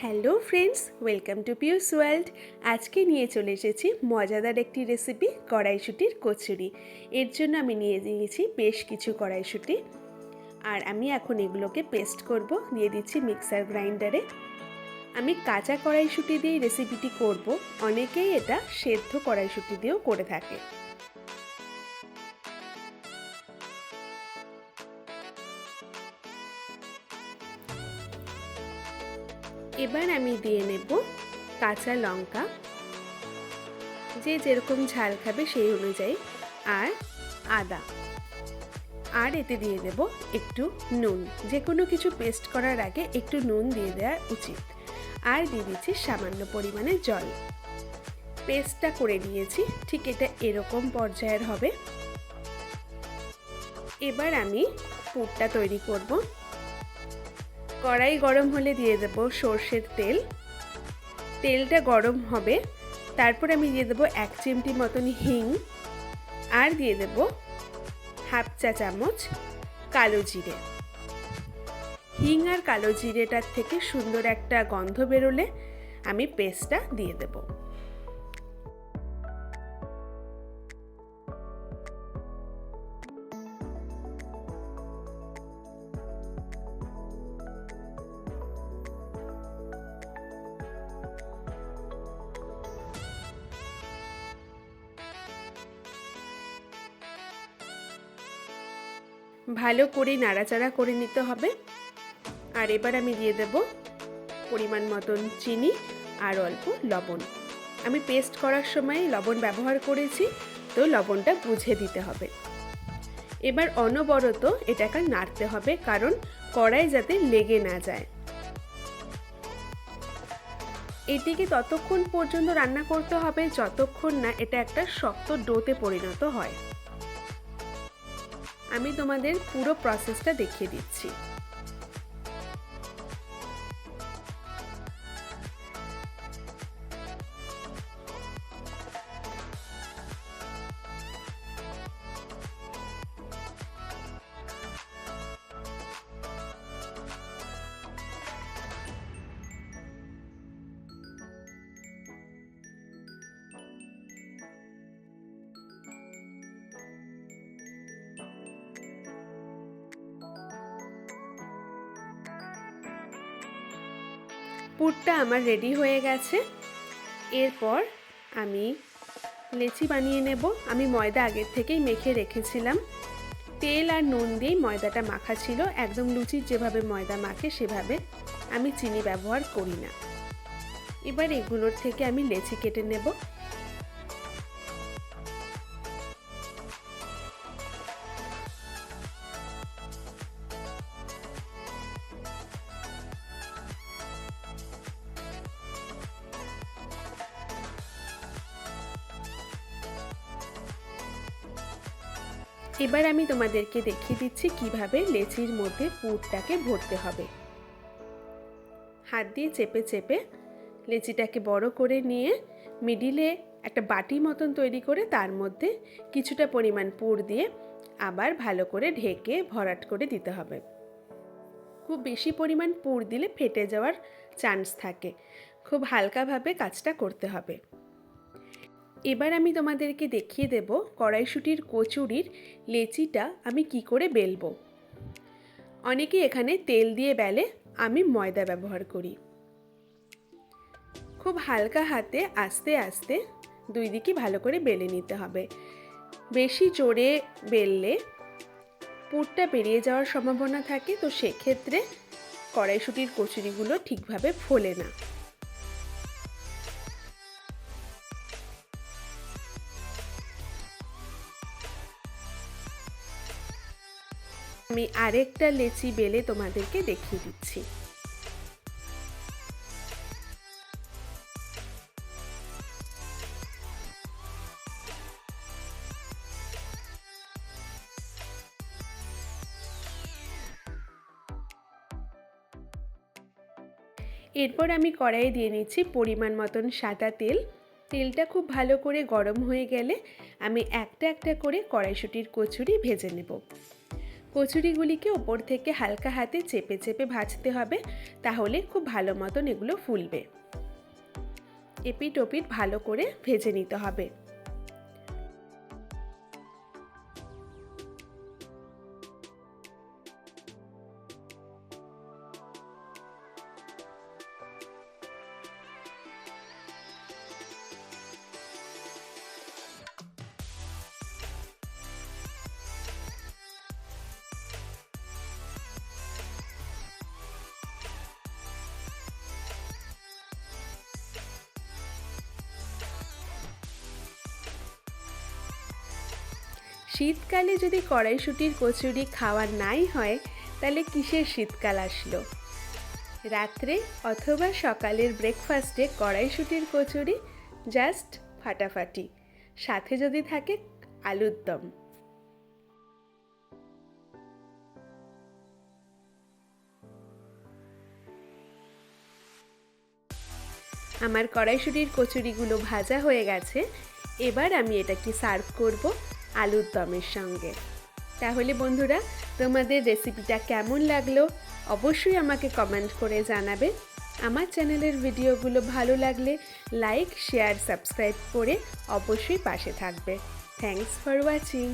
Hello friends, welcome to পিউস world. আজকে নিয়ে চলে এসেছি মজাদার একটি রেসিপি, কড়াইশুঁটির কচুরি। এর জন্য আমি নিয়ে নিয়েছি বেশ কিছু কড়াইশুঁটি, আর আমি এখন এগুলোকে পেস্ট করব। দিয়ে দিচ্ছি মিক্সার গ্রাইন্ডারে। আমি কাঁচা কড়াইশুঁটি দিয়েই রেসিপিটি করব, অনেকেই এটা সেদ্ধ কড়াইশুঁটি দিয়েও করে থাকে। এবার আমি দিয়ে নেব কাঁচা লঙ্কা, যে যেরকম ঝাল খাবে সেই অনুযায়ী, আর আদা, আর এতে দিয়ে দেব একটু নুন। যে কোনো কিছু পেস্ট করার আগে একটু নুন দিয়ে দেওয়া উচিত। আর দিয়ে দিচ্ছি সামান্য পরিমাণে জল। পেস্টটা করে নিয়েছি, ঠিক এটা এরকম পর্যায়ের হবে। এবার আমি পুরটা তৈরি করব। কড়াই গরম হলে দিয়ে দেব সর্ষের তেল। তেলটা গরম হবে, তারপর আমি দিয়ে দেবো 1 চিমটি মতন হিং, আর দিয়ে দেব হাফ চা চামচ কালো জিরে। হিং আর কালো জিরেটার থেকে সুন্দর একটা গন্ধ বেরোলে আমি পেস্টটা দিয়ে দেব। ভালো করে নাড়াচাড়া করে নিতে হবে। আর এবার আমি দিয়ে দেব পরিমাণ মতন চিনি আর অল্প লবণ। আমি পেস্ট করার সময় লবণ ব্যবহার করেছি, তো লবণটা বুঝে দিতে হবে। এবার অনবরত এটাকে নাড়তে হবে, কারণ কড়াই যাতে লেগে না যায়। এটিকে ততক্ষণ পর্যন্ত রান্না করতে হবে যতক্ষণ না এটা একটা শক্ত ডোতে পরিণত হয়। আমি তোমাদের পুরো প্রসেসটা দেখিয়ে দিচ্ছি। পুরটা আমার রেডি হয়ে গেছে। এরপর আমি লেচি বানিয়ে নেব। আমি ময়দা আগের থেকেই মেখে রেখেছিলাম। তেল আর নুন দিয়েই ময়দাটা মাখা ছিল, একদম লুচির যেভাবে ময়দা মাখে সেভাবে। আমি চিনি ব্যবহার করি না। এবার এগুলোর থেকে আমি লেচি কেটে নেব। এবার আমি তোমাদেরকে দেখিয়ে দিচ্ছি কিভাবে লেচির মধ্যে পুরটাকে ভরতে হবে। হাত দিয়ে চেপে চেপে লেচিটাকে বড় করে নিয়ে মিডিলে একটা বাটি মতন তৈরি করে তার মধ্যে কিছুটা পরিমাণ পুর দিয়ে আবার ভালো করে ঢেকে ভরাট করে দিতে হবে। খুব বেশি পরিমাণ পুর দিলে ফেটে যাওয়ার চান্স থাকে। খুব হালকাভাবে কাজটা করতে হবে। এবার আমি তোমাদেরকে দেখিয়ে দেব কড়াইশুঁটির কচুরির লেচিটা আমি কি করে বেলবো। অনেকে এখানে তেল দিয়ে বেলে, আমি ময়দা ব্যবহার করি। খুব হালকা হাতে আস্তে আস্তে দুই দিকে ভালো করে বেলে নিতে হবে। বেশি জোরে বেললে পুরটা বেরিয়ে যাওয়ার সম্ভাবনা থাকে, তো সেক্ষেত্রে কড়াইশুঁটির কচুরিগুলো ঠিকভাবে ফোলে না। আমি আরেকটা লেচি বেলে তোমাদেরকে দেখিয়ে দিচ্ছি। এরপর আমি কড়াইয়ে দিয়ে নিচ্ছি পরিমাণ মতন সাদা তেল। তেলটা খুব ভালো করে গরম হয়ে গেলে আমি একটা একটা করে কড়াইশুঁটির কচুরি ভেজে নেব। কচুরিগুলিকে ওপর থেকে হালকা হাতে চেপে চেপে ভাজতে হবে, তাহলে খুব ভালো মতন এগুলো ফুলবে। এপিট ওপিট ভালো করে ভেজে নিতে হবে। শীতকালে যদি কড়াইশুঁটির কচুরি খাওয়া নাই হয়, তাহলে কিসের শীতকাল আসলো। রাত্রে অথবা সকালের ব্রেকফাস্টে কড়াইশুঁটির কচুরি জাস্ট ফাটাফাটি, সাথে যদি থাকে আলুর দম। আমার কড়াইশুঁটির কচুরিগুলো ভাজা হয়ে গেছে। এবার আমি এটাকে সার্ভ করব আলুর দমের সঙ্গে। তাহলে বন্ধুরা, তোমাদের রেসিপিটা কেমন লাগলো অবশ্যই আমাকে কমেন্ট করে জানাবে। আমার চ্যানেলের ভিডিওগুলো ভালো লাগলে লাইক, শেয়ার, সাবস্ক্রাইব করে অবশ্যই পাশে থাকবে। Thanks for watching.